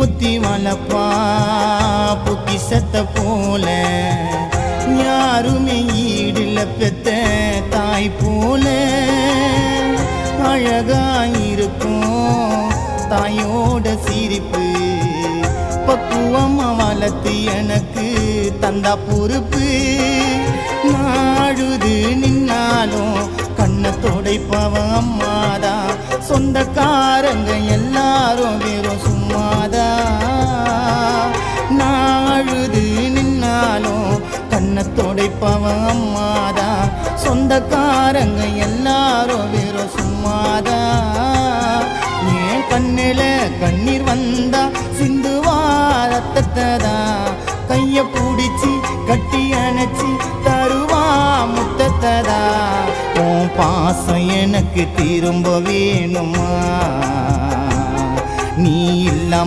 புத்தி வளப்பா பொக்கிஷத்தை போல யாருமே ஈடுல பெத்த தாய் போல அழகாயிருக்கும் தாயோட சிரிப்பு பக்குவமா வளர்த்து எனக்கு தந்தா பொறுப்பு நாழுது நின்னாலும் கண்ணை தொடைப்பவ அம்மாதா சொந்தக்காரங்க எல்லாரும் வெறும் சும்மாதா நாழுது நின்னாலும் கண்ணை தொடைப்பவ அம்மாதா சொந்தக்காரங்க எல்லாரும் வெறும் சும்மாதா ஏன் கண்ணில கண்ணீர் வந்தா சிந்துவா ரத்தத்ததா கைய பிடிச்சி கட்டி அணைச்சி தருவா முத்தத்ததா உன் பாசம் எனக்கு திரும்ப வேணுமா நீ இல்லாம